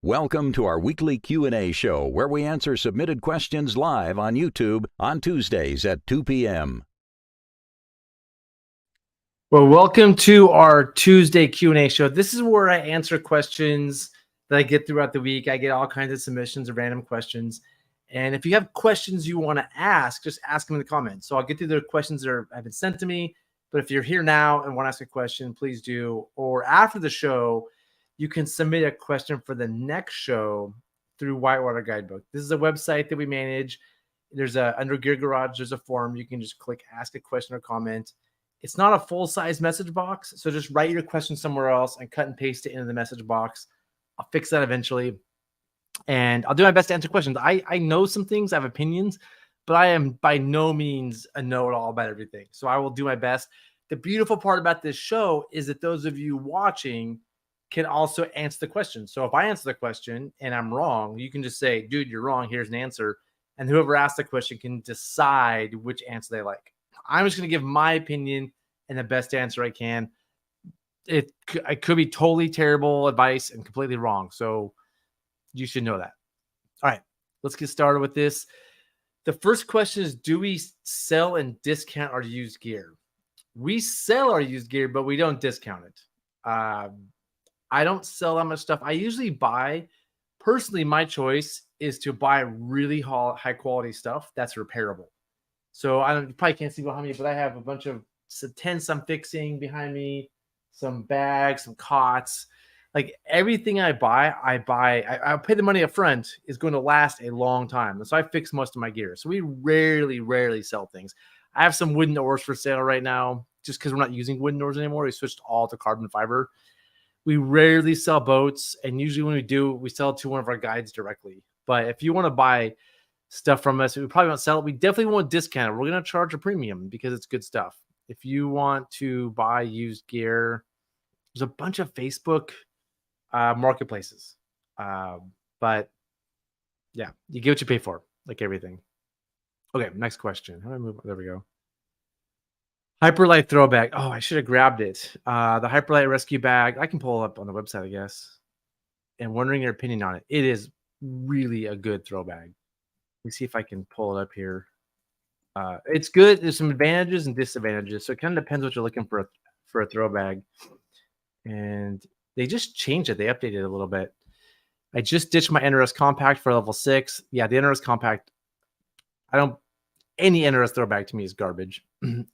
Welcome to our weekly Q&A show where we answer submitted questions live on YouTube on Tuesdays at 2 p.m. Well, welcome to our Tuesday Q&A show. This is where I answer questions that I get throughout the week. I get all kinds of submissions of random questions. And if you have questions you want to ask, just ask them in the comments. So I'll get through the questions that have been sent to me. But if you're here now and want to ask a question, please do. Or after the show, you can submit a question for the next show through Whitewater Guidebook. This is a website that we manage. Under Gear Garage, there's a form. You can just click ask a question or comment. It's not a full-size message box, so just write your question somewhere else and cut and paste it into the message box. I'll fix that eventually. And I'll do my best to answer questions. I know some things, I have opinions, but I am by no means a know-it-all about everything. So I will do my best. The beautiful part about this show is that those of you watching can also answer the question. So if I answer the question and I'm wrong, you can just say, dude, you're wrong. Here's an answer. And whoever asked the question can decide which answer they like. I'm just going to give my opinion and the best answer I can. It could be totally terrible advice and completely wrong. So you should know that. All right, let's get started with this. The first question is, do we sell and discount our used gear? We sell our used gear, but we don't discount it. I don't sell that much stuff. I usually buy, personally, my choice is to buy really high quality stuff that's repairable. So you probably can't see behind me, but I have a bunch of tents I'm fixing behind me, some bags, some cots. Like everything I buy, I pay the money up front is going to last a long time. And so I fix most of my gear. So we rarely sell things. I have some wooden oars for sale right now, just because we're not using wooden oars anymore. We switched all to carbon fiber. We rarely sell boats, and usually when we do, we sell it to one of our guides directly. But if you want to buy stuff from us, we probably won't sell it. We definitely won't discount it. We're going to charge a premium because it's good stuff. If you want to buy used gear, there's a bunch of Facebook marketplaces. But yeah, you get what you pay for, like everything. Okay, next question. How do I move? There we go. Hyperlight throw bag. Oh, I should have grabbed it. The Hyperlight rescue bag. I can pull it up on the website, I guess. And wondering your opinion on it. It is really a good throw bag. Let me see if I can pull it up here. It's good. There's some advantages and disadvantages. So it kind of depends what you're looking for a throw bag. And they just changed it. They updated it a little bit. I just ditched my NRS Compact for level 6. Yeah, the NRS Compact, any NRS throw bag to me is garbage.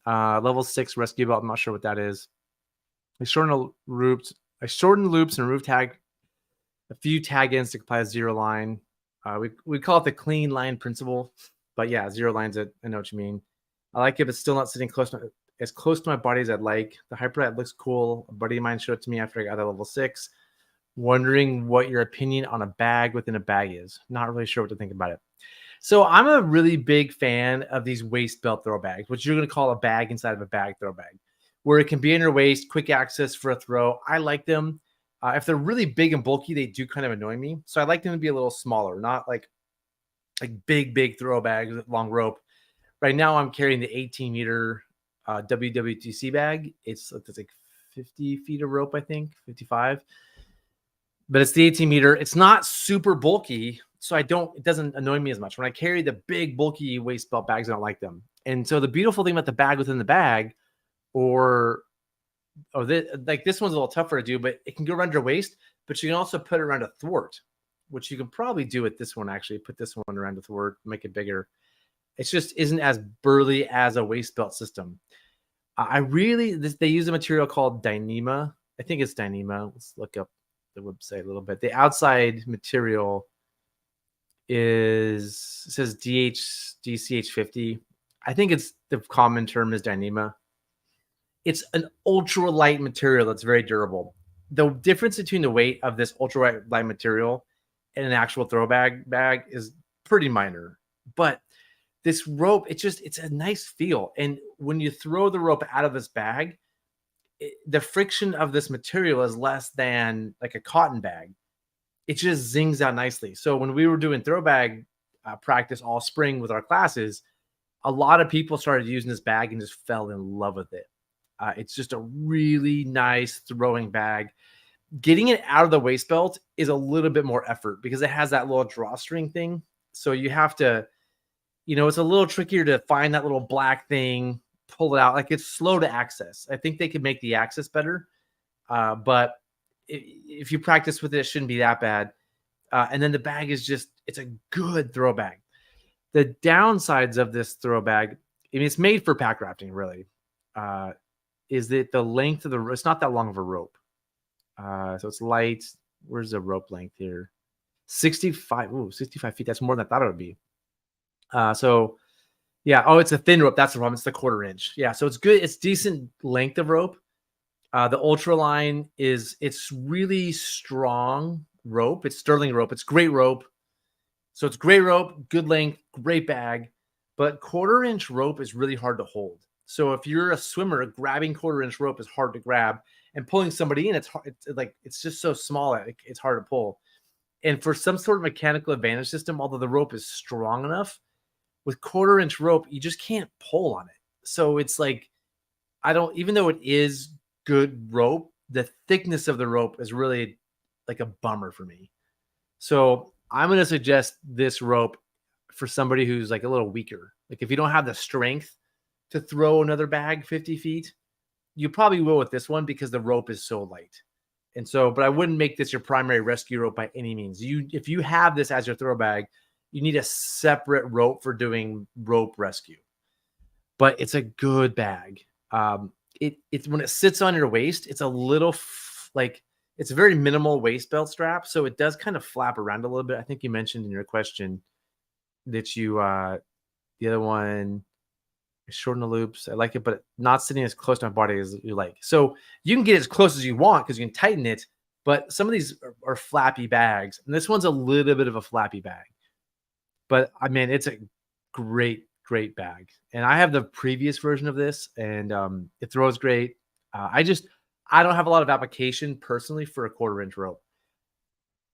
Level 6 rescue belt, I'm not sure what that is. I shortened loops and remove tag, a few tag ends to apply a zero line. We call it the clean line principle, but yeah, zero lines, I know what you mean. I like it, but still not sitting as close to my body as I'd like. The Hyperlight looks cool. A buddy of mine showed it to me after I got that level 6. Wondering what your opinion on a bag within a bag is. Not really sure what to think about it. So I'm a really big fan of these waist belt throw bags, which you're going to call a bag inside of a bag throw bag, where it can be in your waist, quick access for a throw. I like them. If they're really big and bulky, they do kind of annoy me. So I like them to be a little smaller, not like big throw bags with long rope. Right now I'm carrying the 18-meter WWTC bag. It's like 50 feet of rope, I think, 55. But it's the 18-meter. It's not super bulky, so it doesn't annoy me as much. When I carry the big, bulky waist belt bags, I don't like them. And so the beautiful thing about the bag within the bag, this one's a little tougher to do, but it can go around your waist, but you can also put it around a thwart, which you can probably do with this one, actually. Put this one around a thwart, make it bigger. It just isn't as burly as a waist belt system. They use a material called Dyneema. I think it's Dyneema. Let's look up the website a little bit. The outside material says DCH50. I think it's the common term is Dyneema. It's an ultra light material that's very durable. The difference between the weight of this ultra light material and an actual throw bag is pretty minor. But this rope, it's a nice feel. And when you throw the rope out of this bag, the friction of this material is less than like a cotton bag. It just zings out nicely. So when we were doing throw bag practice all spring with our classes, a lot of people started using this bag and just fell in love with it. It's just a really nice throwing bag. Getting it out of the waist belt is a little bit more effort because it has that little drawstring thing. So you have to, it's a little trickier to find that little black thing, pull it out. Like it's slow to access. I think they could make the access better. But if you practice with it, it shouldn't be that bad. And then the bag is it's a good throw bag. The downsides of this throw bag, it's made for pack rafting, really, is that the length of it's not that long of a rope. So it's light. Where's the rope length here? 65 feet. That's more than I thought it would be. So yeah. Oh, it's a thin rope. That's the problem. It's the 1/4 inch. Yeah. So it's good. It's decent length of rope. The Ultraline it's really strong rope. It's sterling rope. It's great rope. So it's great rope, good length, great bag, but 1/4 inch rope is really hard to hold. So if you're a swimmer, grabbing 1/4 inch rope is hard to grab, and pulling somebody in, it's hard. It's just so small that it's hard to pull. And for some sort of mechanical advantage system, although the rope is strong enough, with 1/4 inch rope, you just can't pull on it. So it's like, even though it is good rope, the thickness of the rope is really like a bummer for me. So I'm going to suggest this rope for somebody who's like a little weaker. Like if you don't have the strength to throw another bag 50 feet, you probably will with this one because the rope is so light. And so, but I wouldn't make this your primary rescue rope by any means. If you have this as your throw bag, you need a separate rope for doing rope rescue. But it's a good bag. It's when it sits on your waist, it's a little it's a very minimal waist belt strap, so it does kind of flap around a little bit. I think you mentioned in your question that you the other one is shorten the loops. I like it, but not sitting as close to my body as you like. So you can get as close as you want because you can tighten it, but some of these are flappy bags, and this one's a little bit of a flappy bag. But I mean, it's a great bag, and I have the previous version of this, and it throws great. I don't have a lot of application personally for a 1/4 inch rope.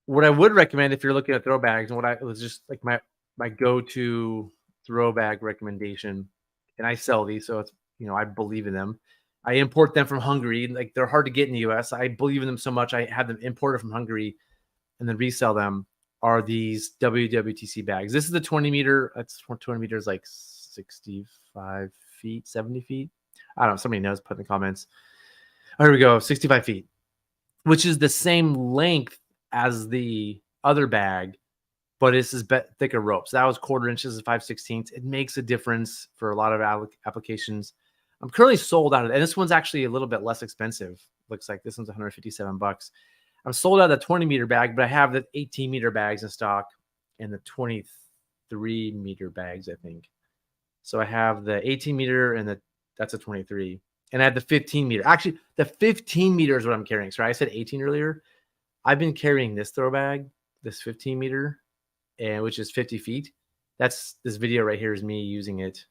What I would recommend if you're looking at throw bags, and what I was just like my go-to throw bag recommendation, and I sell these, so it's I believe in them. I import them from Hungary. Like they're hard to get in the US. I believe in them so much I have them imported from Hungary and then resell them. Are these WWTC bags? This is the 20 meter. That's 20 meters, like 65 feet, 70 feet. I don't know. Somebody knows. Put in the comments. Oh, here we go. 65 feet, which is the same length as the other bag, but this is thicker rope. So that was 1/4 inches and 5/16. It makes a difference for a lot of applications. I'm currently sold out of it. And this one's actually a little bit less expensive. Looks like this one's $157. I'm sold out of the 20 meter bag, but I have the 18 meter bags in stock and the 23 meter bags, I think. So I have the 18 meter and that's a 23. And I have the 15 meter. Actually, the 15 meter is what I'm carrying. Sorry, I said 18 earlier. I've been carrying this throw bag, this 15 meter, and which is 50 feet. That's this video right here is me using it.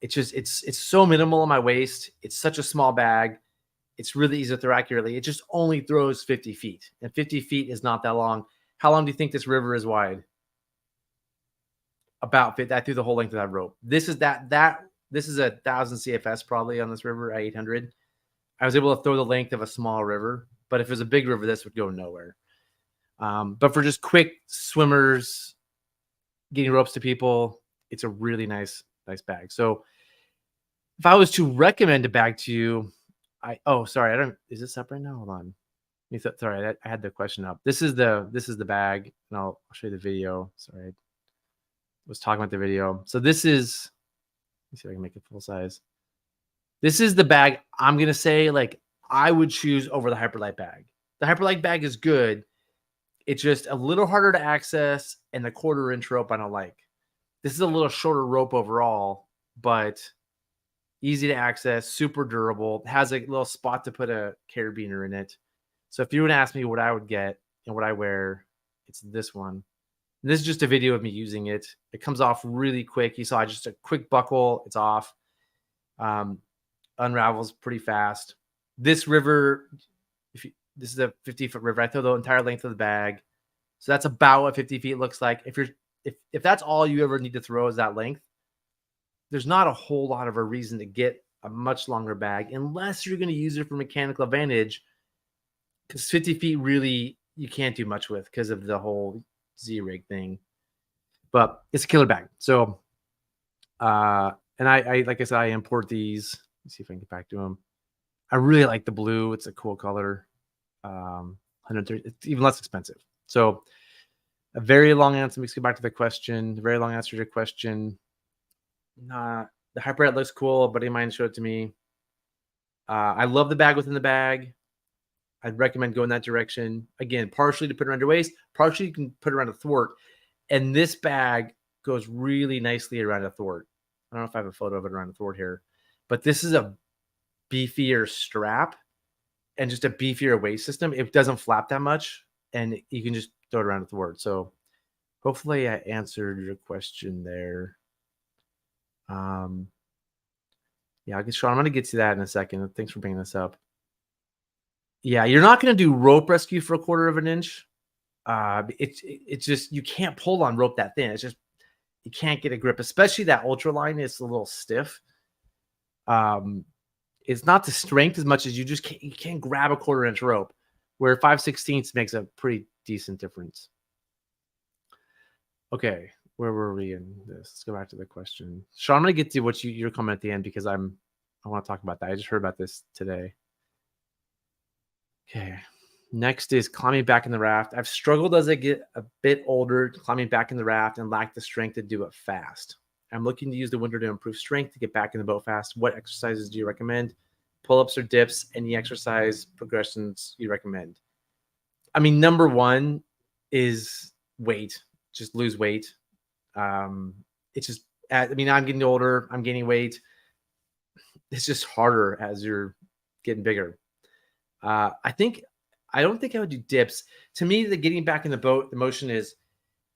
It's so minimal on my waist. It's such a small bag. It's really easy to throw accurately. It just only throws 50 feet, and 50 feet is not that long. How long do you think this river is wide? About fit that through the whole length of that rope. This is this is 1,000 CFS probably on this river at 800. I was able to throw the length of a small river, but if it was a big river, this would go nowhere. But for just quick swimmers, getting ropes to people, it's a really nice bag. So if I was to recommend a bag to you, is this up right now? Hold on. Sorry, I had the question up. This is the bag, and I'll show you the video. Sorry, I was talking about the video. So this is, let me see if I can make it full size. This is the bag I'm gonna say like I would choose over the Hyperlight bag. The Hyperlight bag is good. It's just a little harder to access, and the 1/4 inch rope I don't like. This is a little shorter rope overall, but easy to access, super durable. Has a little spot to put a carabiner in it. So if you would ask me what I would get and what I wear, it's this one. And this is just a video of me using it. It comes off really quick. You saw just a quick buckle. It's off. Unravels pretty fast. This river, this is a 50-foot river. I throw the entire length of the bag. So that's about what 50 feet looks like. If that's all you ever need to throw is that length, there's not a whole lot of a reason to get a much longer bag unless you're going to use it for mechanical advantage because 50 feet really you can't do much with because of the whole Z-rig thing. But it's a killer bag. So, and I like I said, I import these. Let's see if I can get back to them. I really like the blue. It's a cool color. 130. It's even less expensive. So, a very long answer. Let's get back to the question. A very long answer to your question. The Hyperite looks cool. A buddy of mine showed it to me. I love the bag within the bag. I'd recommend going that direction. Again, partially to put around your waist, partially you can put around a thwart. And this bag goes really nicely around a thwart. I don't know if I have a photo of it around a thwart here, but this is a beefier strap and just a beefier waist system. It doesn't flap that much, and you can just throw it around a thwart. So hopefully I answered your question there. Yeah, I guess, Sean, I'm going to get to that in a second. Thanks for bringing this up. Yeah, you're not going to do rope rescue for 1/4 of an inch. It's just, you can't pull on rope that thin. It's just, you can't get a grip, especially that ultraline. It's a little stiff. It's not the strength as much as you can't grab a 1/4 inch rope, where 5/16 makes a pretty decent difference. Okay, where were we in this? Let's go back to the question. Sean, I'm going to get to what your comment at the end, because I want to talk about that. I just heard about this today. Okay. Next is climbing back in the raft. I've struggled as I get a bit older climbing back in the raft and lack the strength to do it fast. I'm looking to use the winter to improve strength to get back in the boat fast. What exercises do you recommend? Pull-ups or dips? Any exercise progressions you recommend? I mean, number one is weight. Just lose weight. It's just, I'm getting older. I'm gaining weight. It's just harder as you're getting bigger. I don't think I would do dips. To me, the getting back in the boat, the motion is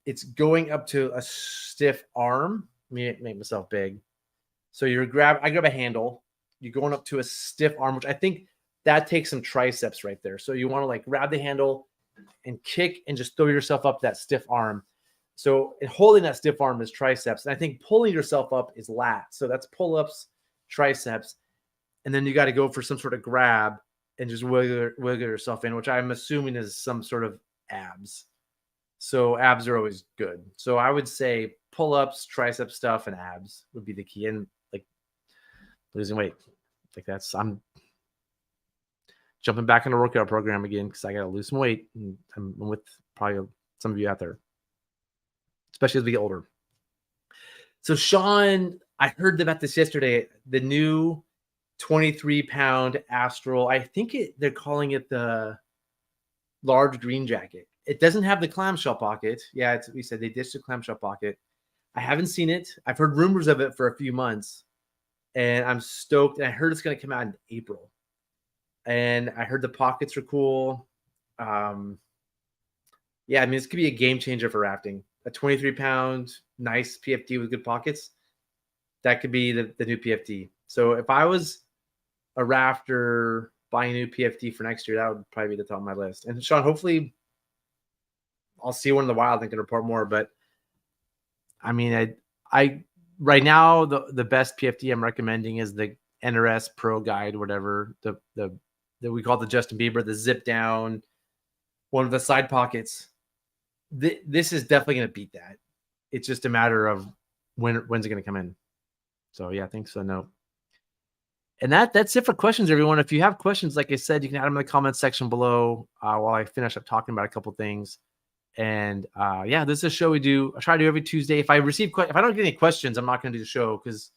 it's going up to a stiff arm. Let me make myself big. So I grab a handle. You're going up to a stiff arm, which I think that takes some triceps right there. So you want to like grab the handle and kick and just throw yourself up that stiff arm. So holding that stiff arm is triceps. And I think pulling yourself up is lats. So that's pull-ups, triceps. And then you got to go for some sort of grab and just wiggle yourself in, which I'm assuming is some sort of abs. So abs are always good. So I would say pull-ups, tricep stuff, and abs would be the key. And like losing weight. Like I'm jumping back into a workout program again because I got to lose some weight. And I'm with probably some of you out there, especially as we get older. So Sean, I heard about this yesterday. The new 23-pound Astral. I think they're calling it the large green jacket. It doesn't have the clamshell pocket. Yeah, we said they ditched the clamshell pocket. I haven't seen it. I've heard rumors of it for a few months, and I'm stoked. And I heard it's going to come out in April. And I heard the pockets are cool. Yeah, this could be a game changer for rafting. A 23-pound, nice PFD with good pockets. That could be the new PFD. So if I was a rafter buying a new PFD for next year, that would probably be the top of my list. And Sean, hopefully I'll see one in the wild and can report more. But I mean, I right now the best PFD I'm recommending is the NRS Pro Guide, whatever the we call the Justin Bieber, the zip down, one of the side pockets. This is definitely going to beat that. It's just a matter of when's it going to come in. So yeah, thanks for the note. And that's it for questions, everyone. If you have questions, like I said, you can add them in the comments section below while I finish up talking about a couple things. And yeah, this is a show we do. I try to do every Tuesday. If I don't get any questions, I'm not going to do the show because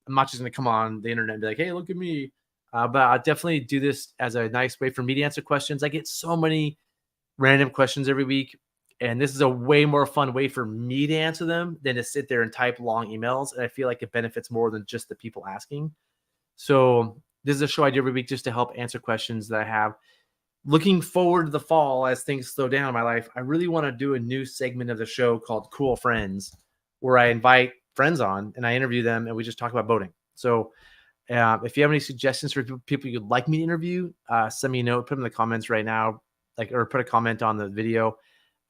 I'm not just going to come on the internet and be like, hey, look at me. But I'll definitely do this as a nice way for me to answer questions. I get so many random questions every week. And this is a way more fun way for me to answer them than to sit there and type long emails. And I feel like it benefits more than just the people asking. So this is a show I do every week just to help answer questions that I have. Looking forward to the fall as things slow down in my life, I really want to do a new segment of the show called Cool Friends, where I invite friends on and I interview them and we just talk about boating. So if you have any suggestions for people you'd like me to interview, send me a note, put them in the comments right now, or put a comment on the video.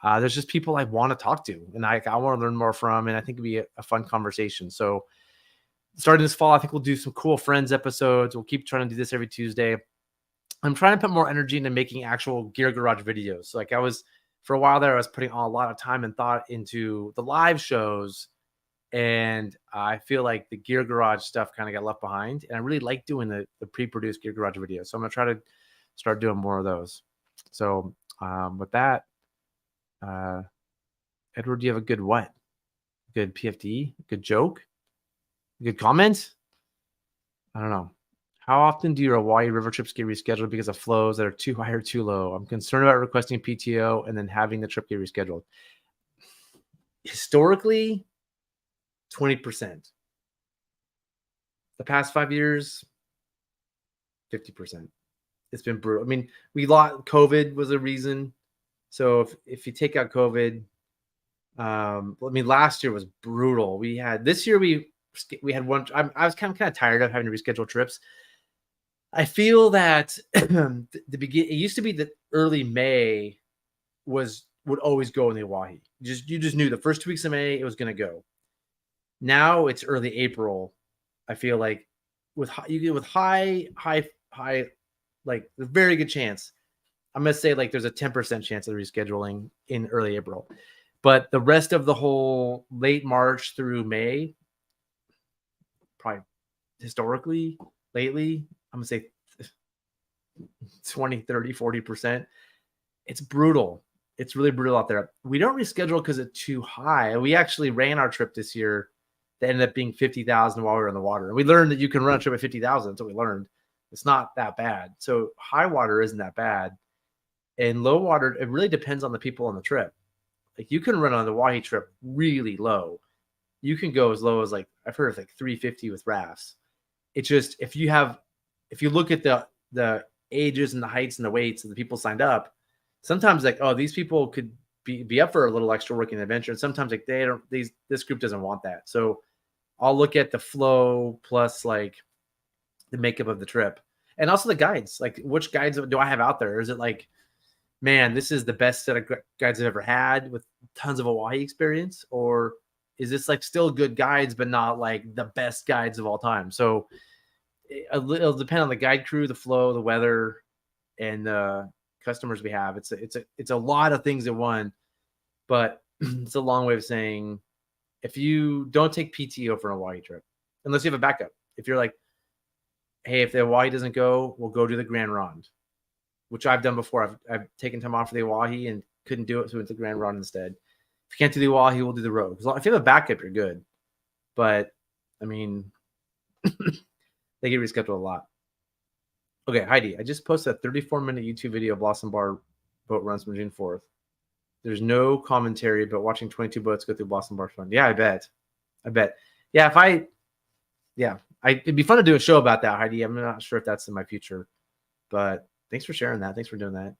There's just people I want to talk to and I want to learn more from, and I think it'd be a fun conversation. So starting this fall, I think we'll do some Cool Friends episodes. We'll keep trying to do this every Tuesday. I'm trying to put more energy into making actual Gear Garage videos. So like for a while there, I was putting a lot of time and thought into the live shows, and I feel like the Gear Garage stuff kind of got left behind. And I really like doing the pre-produced Gear Garage videos. So I'm gonna try to start doing more of those. So with that, Edward, do you have a good what? Good PFD? Good joke? Good comment? I don't know. How often do your Hawaii river trips get rescheduled because of flows that are too high or too low? I'm concerned about requesting PTO and then having the trip get rescheduled. Historically, 20%. The past 5 years, 50%. It's been brutal. I mean, COVID was a reason. So if you take out COVID, I mean, last year was brutal. This year we had one. I was kind of tired of having to reschedule trips. I feel that it used to be that early May would always go in the Hawaii. You just knew the first 2 weeks of May it was going to go. Now it's early April. I feel like with high, like a very good chance. I'm gonna say like there's a 10% chance of rescheduling in early April, but the rest of the whole late March through May, probably historically lately, I'm gonna say 20, 30, 40%. It's brutal. It's really brutal out there. We don't reschedule because it's too high. We actually ran our trip this year that ended up being 50,000 while we were in the water. And we learned that you can run a trip at 50,000. That's what we learned. It's not that bad. So high water isn't that bad. And low water, it really depends on the people on the trip. Like you can run on the Hawaii trip really low. You can go as low as like, I've heard of like 350 with rafts. It's just, if you look at the ages and the heights and the weights of the people signed up, sometimes like, oh, these people could be up for a little extra work and adventure. And sometimes like this group doesn't want that. So I'll look at the flow plus like the makeup of the trip and also the guides. Like which guides do I have out there? Is it like, man, this is the best set of guides I've ever had with tons of Hawaii experience? Or is this like still good guides, but not like the best guides of all time? So it'll depend on the guide crew, the flow, the weather, and the customers we have. It's a lot of things at one, but it's a long way of saying if you don't take PTO for a Hawaii trip, unless you have a backup. If you're like, hey, if the Hawaii doesn't go, we'll go do the Grand Ronde, which I've done before. I've taken time off for the Hawaii and couldn't do it, so we went to the Grand Ronde instead. If you can't do the Hawaii, we'll do the road. Because if you have a backup, you're good. But I mean, they get rescheduled a lot. Okay, Heidi, I just posted a 34-minute YouTube video of Blossom Bar boat runs from June 4th. There's no commentary, but watching 22 boats go through Blossom Bar fun. Yeah, I bet. Yeah, it'd be fun to do a show about that, Heidi. I'm not sure if that's in my future, but thanks for sharing that. Thanks for doing that.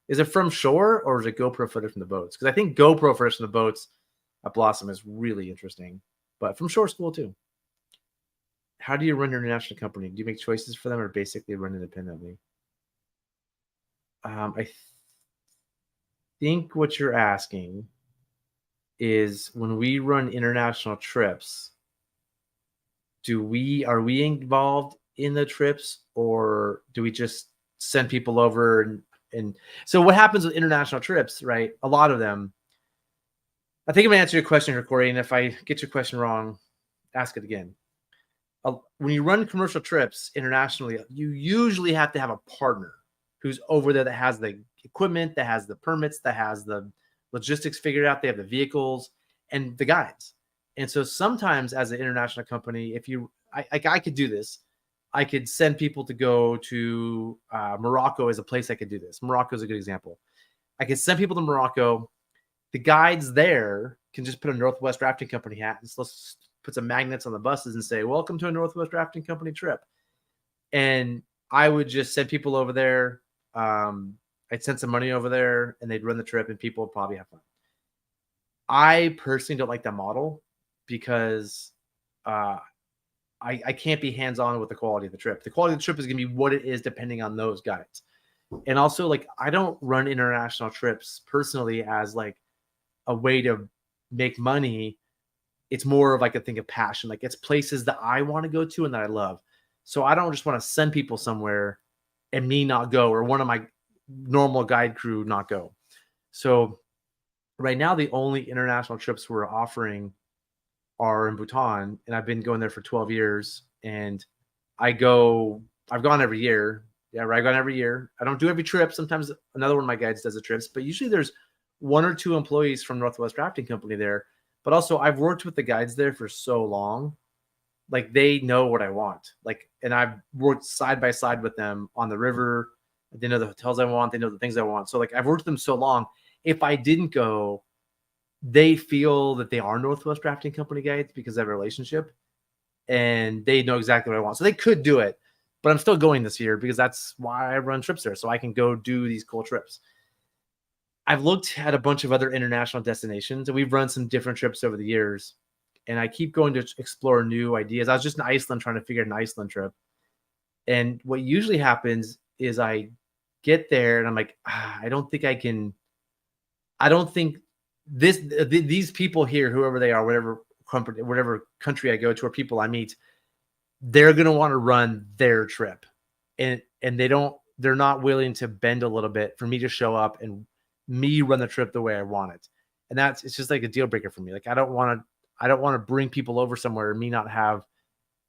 Is it from shore or is it GoPro footage from the boats? Because I think GoPro footage from the boats at Blossom is really interesting, but from shore is cool too. How do you run your international company? Do you make choices for them or basically run independently? I think what you're asking is when we run international trips, are we involved in the trips or do we just send people over? And so what happens with international trips, right? A lot of them, I think I'm going to answer your question here, Corey. And if I get your question wrong, ask it again. When you run commercial trips internationally, you usually have to have a partner who's over there that has the equipment, that has the permits, that has the logistics figured out. They have the vehicles and the guides. And so sometimes as an international company, I could do this. I could send people to go to Morocco as a place I could do this. Morocco is a good example. I could send people to Morocco. The guides there can just put a Northwest Rafting Company hat and let's put some magnets on the buses and say, welcome to a Northwest Rafting Company trip. And I would just send people over there. I'd send some money over there and they'd run the trip and people would probably have fun. I personally don't like that model because I can't be hands-on with the quality of the trip. The quality of the trip is going to be what it is depending on those guides. And also, like, I don't run international trips personally as like a way to make money. It's more of like a thing of passion. Like it's places that I want to go to and that I love. So I don't just want to send people somewhere and me not go, or one of my normal guide crew not go. So right now, the only international trips we're offering are in Bhutan, and I've been going there for 12 years. And I've gone every year. Yeah, I've gone every year. I don't do every trip. Sometimes another one of my guides does the trips, but usually there's 1 or 2 employees from Northwest Rafting Company there. But also, I've worked with the guides there for so long, like they know what I want. Like, and I've worked side by side with them on the river. They know the hotels I want. They know the things I want. So like, I've worked with them so long. If I didn't go, they feel that they are Northwest Rafting Company guides because they have a relationship, and they know exactly what I want. So they could do it, but I'm still going this year because that's why I run trips there, so I can go do these cool trips. I've looked at a bunch of other international destinations, and we've run some different trips over the years, and I keep going to explore new ideas. I was just in Iceland trying to figure out an Iceland trip, and what usually happens is I get there and I'm like, I don't think I can. I don't think these people here, whoever they are, whatever country I go to or people I meet, they're going to want to run their trip, and they're not willing to bend a little bit for me to show up and me run the trip the way I want it. And it's just like a deal breaker for me. Like, I don't want to bring people over somewhere and me not have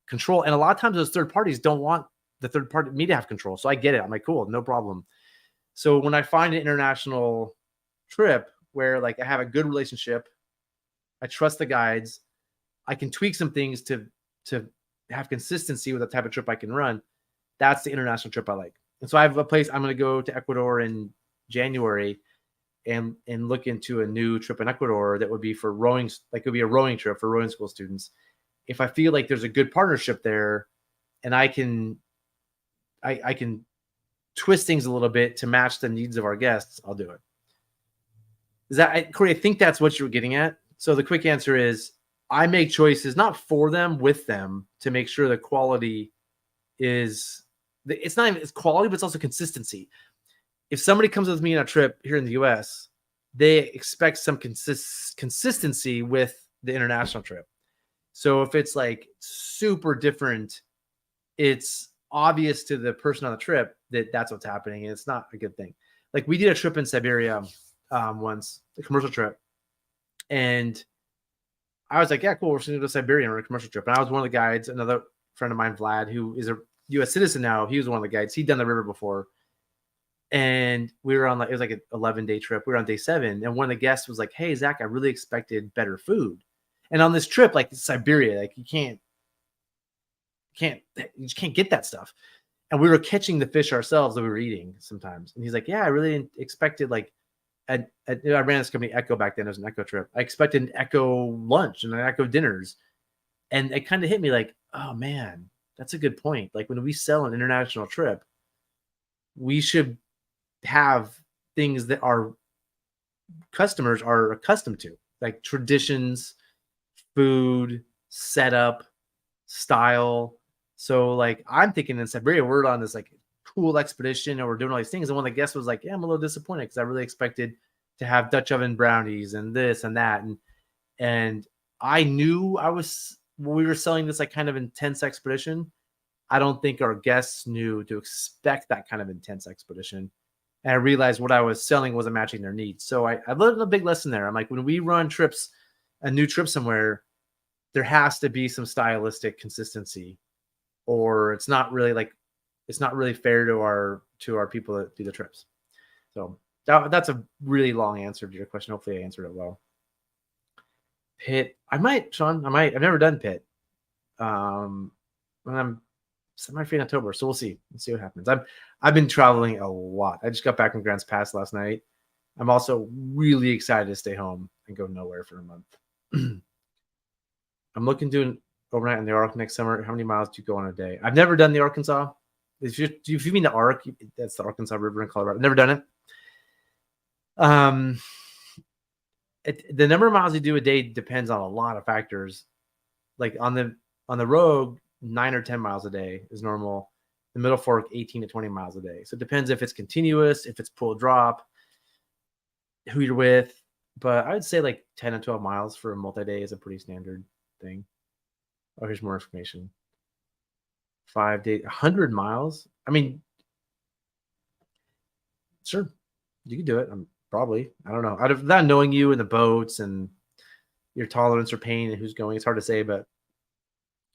control. And a lot of times those third parties don't want the third party me to have control. So I get it. I'm like, cool, no problem. So when I find an international trip where like I have a good relationship, I trust the guides, I can tweak some things to have consistency with the type of trip I can run, that's the international trip I like. And so I have a place. I'm going to go to Ecuador in January and look into a new trip in Ecuador that would be for rowing. Like, it would be a rowing trip for rowing school students. If I feel like there's a good partnership there, and I can twist things a little bit to match the needs of our guests, I'll do it. Is that, Corey? I think that's what you were getting at. So the quick answer is, I make choices not for them, with them, to make sure the quality is. It's not even it's quality, but it's also consistency. If somebody comes with me on a trip here in the U.S., they expect some consistency with the international trip. So if it's like super different, it's obvious to the person on the trip that that's what's happening, and it's not a good thing. Like, we did a trip in Siberia once, a commercial trip, and I was like, yeah, cool, we're going to go to Siberia on a commercial trip. And I was one of the guides. Another friend of mine, Vlad, who is a U.S. citizen now, he was one of the guides. He'd done the river before. And we were on, like, it was like an 11-day trip. We were on day 7. And one of the guests was like, hey, Zach, I really expected better food. And on this trip, like Siberia, like you just can't get that stuff. And we were catching the fish ourselves that we were eating sometimes. And he's like, yeah, I really expected, like, I ran this company Echo back then. It was an Echo trip. I expected an Echo lunch and an Echo dinners. And it kind of hit me like, oh man, that's a good point. Like, when we sell an international trip, we should have things that our customers are accustomed to, like traditions, food, setup, style. So like, I'm thinking in Siberia, we're on this like cool expedition and we're doing all these things. And one of the guests was like, yeah, I'm a little disappointed because I really expected to have Dutch oven brownies and this and that. And I knew when we were selling this like kind of intense expedition, I don't think our guests knew to expect that kind of intense expedition. And I realized what I was selling wasn't matching their needs. So I learned a big lesson there. I'm like, when we run trips, a new trip somewhere, there has to be some stylistic consistency, or it's not really fair to our people that do the trips. So that's a really long answer to your question. Hopefully I answered it well. Pit. I've never done Pit. When I'm semi-free in October, so we'll see. Let's see what happens. I've been traveling a lot. I just got back from Grants Pass last night. I'm also really excited to stay home and go nowhere for a month. I'm looking to do an overnight in the Ark next summer. How many miles do you go on a day? I've never done the Arkansas. If you mean the Ark, that's the Arkansas River in Colorado. I've never done it. The number of miles you do a day depends on a lot of factors. Like on the Rogue, 9 or 10 miles a day is normal. The Middle Fork, 18 to 20 miles a day. So it depends if it's continuous, if it's pull drop, who you're with. But I would say like 10 to 12 miles for a multi-day is a pretty standard thing. Oh, here's more information. 5 days, 100 miles. I mean, Sure, you can do it. Probably. I don't know. Out of not knowing you and the boats and your tolerance for pain and who's going, it's hard to say. But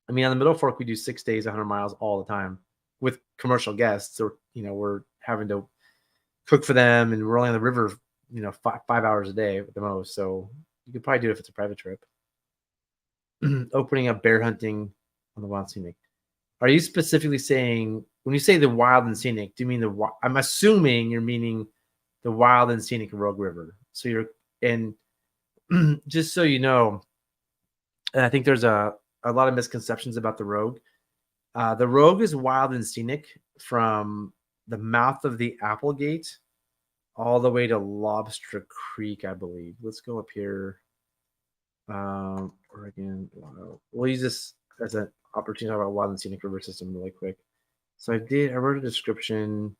I mean, on the Middle Fork, we do 6 days, 100 miles all the time with commercial guests, or we're having to cook for them, and we're only on the river, 5 hours a day at the most. So you could probably do it if it's a private trip. Opening up bear hunting on the wild and scenic. Are you specifically saying, when you say the wild and scenic, do you mean I'm assuming you're meaning the wild and scenic Rogue River. So and just so you know, and I think there's a lot of misconceptions about the Rogue. The Rogue is wild and scenic from the mouth of the Applegate all the way to Lobster Creek, I believe. Let's go up here. Oregon. We'll use this as an opportunity to talk about wild and scenic river system really quick. So I wrote a description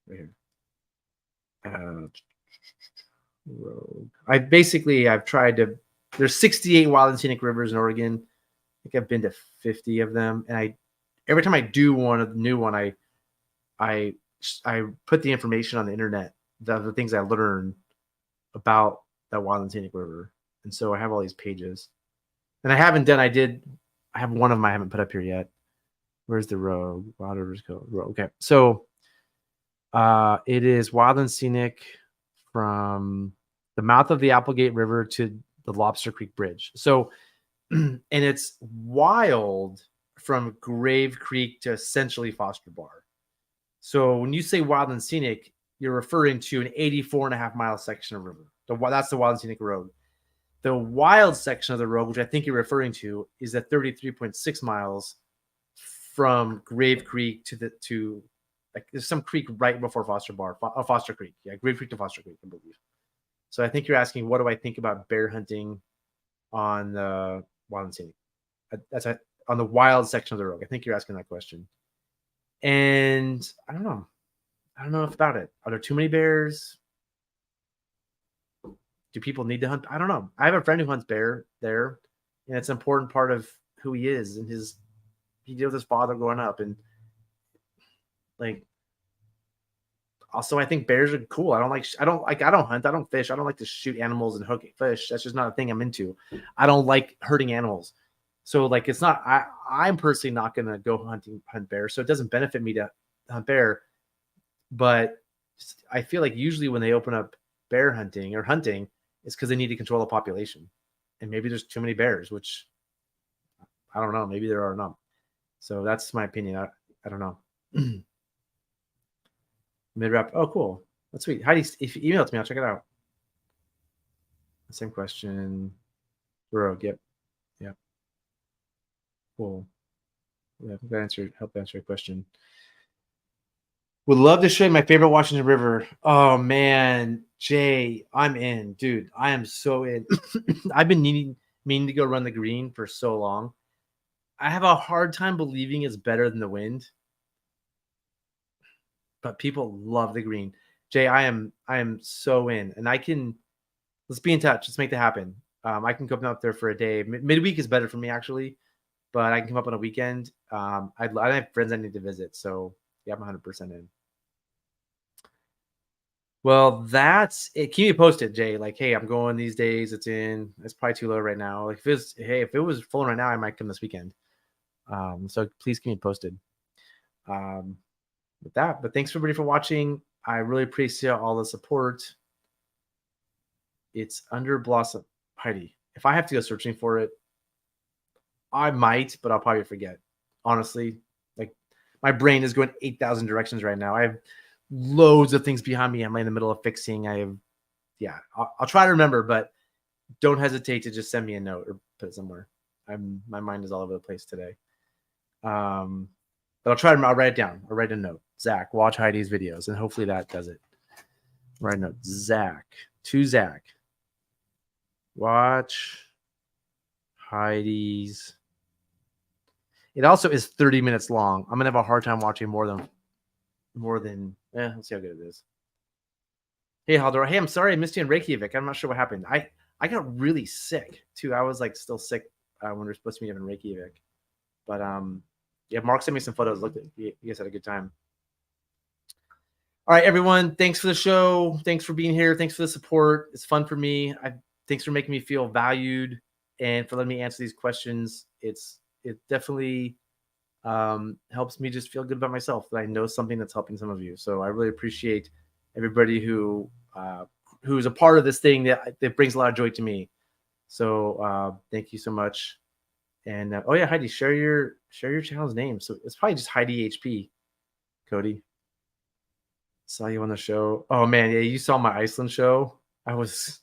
right here. Rogue. I've tried to. There's 68 wild and scenic rivers in Oregon. I think I've been to 50 of them, and every time I do a new one, I put the information on the internet, the things I learned about that wild and scenic river, and so I have all these pages. And I have one of them I haven't put up here yet. Where's the Rogue? Wild Rivers Go. Okay, so it is wild and scenic from the mouth of the Applegate River to the Lobster Creek Bridge. So, and it's wild from Grave Creek to essentially Foster Bar. So when you say wild and scenic, you're referring to an 84.5-mile section of river. That's the wild and scenic road. The wild section of the road, which I think you're referring to, is at 33.6 miles from Grave Creek to there's some creek right before Foster Creek. Yeah, Grave Creek to Foster Creek, I believe. So I think you're asking, what do I think about bear hunting on the wild and scenic? On the wild section of the road. I think you're asking that question. And I don't know. I don't know enough about it. Are there too many bears? Do people need to hunt? I don't know. I have a friend who hunts bear there, and it's an important part of who he is, and he did with his father growing up, and also I think bears are cool. I don't hunt. I don't fish. I don't like to shoot animals and hook fish. That's just not a thing I'm into. I don't like hurting animals. So it's not, I'm personally not going to go hunt bear. So it doesn't benefit me to hunt bear, but I feel like usually when they open up bear hunting or hunting, it's because they need to control the population, and maybe there's too many bears, which I don't know. Maybe there are not. So that's my opinion. I don't know. Mid-wrap. Oh, cool. That's sweet. Heidi, if you email it to me, I'll check it out. Same question. Rogue. Yep. Cool. Yeah, I think that helped answer your question. Would love to show you my favorite Washington River. Oh man, Jay, I'm in, dude. I am so in. I've been meaning to go run the green for so long. I have a hard time believing it's better than the wind, but people love the green. Jay, I am so in, and let's be in touch. Let's make that happen. I can come up there for a day. Midweek is better for me actually, but I can come up on a weekend. I have friends I need to visit, so yeah, I'm 100% in. Well, that's it. Keep me posted, Jay. Hey, I'm going these days. It's probably too low right now. If it was full right now, I might come this weekend. So please keep me posted. With that, but thanks everybody for watching. I really appreciate all the support. It's under Blossom. Heidi, if I have to go searching for it, I might, but I'll probably forget. Honestly, my brain is going 8,000 directions right now. I have loads of things behind me I'm in the middle of fixing. I'll try to remember, but don't hesitate to just send me a note or put it somewhere. My mind is all over the place today. But I'll write it down. I'll write a note. Zach, watch Heidi's videos, and hopefully that does it. Write a note. Zach. Watch Heidi's. It also is 30 minutes long. I'm gonna have a hard time watching more than. Let's see how good it is. Hey, Haldor. Hey, I'm sorry I missed you in Reykjavik. I'm not sure what happened. I got really sick too. I was still sick when we were supposed to meet up in Reykjavik. But yeah, Mark sent me some photos. You guys had a good time. All right, everyone. Thanks for the show. Thanks for being here. Thanks for the support. It's fun for me. Thanks for making me feel valued and for letting me answer these questions. It definitely helps me just feel good about myself that I know something that's helping some of you. So I really appreciate everybody who's a part of this thing that brings a lot of joy to me. So thank you so much. And oh yeah, Heidi, share your channel's name. So it's probably just Heidi HP. Cody, saw you on the show. Oh man, yeah, you saw my Iceland show. I was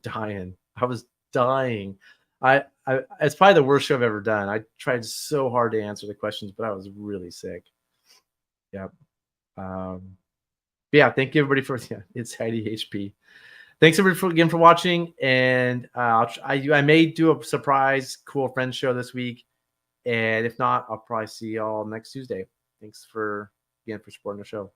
dying. I was dying. It's probably the worst show I've ever done. I tried so hard to answer the questions, but I was really sick. Yep. Yeah, thank you everybody for it's Heidi HP. Thanks everybody again for watching, and I may do a surprise cool friends show this week, and if not, I'll probably see y'all next Tuesday. Thanks for supporting the show.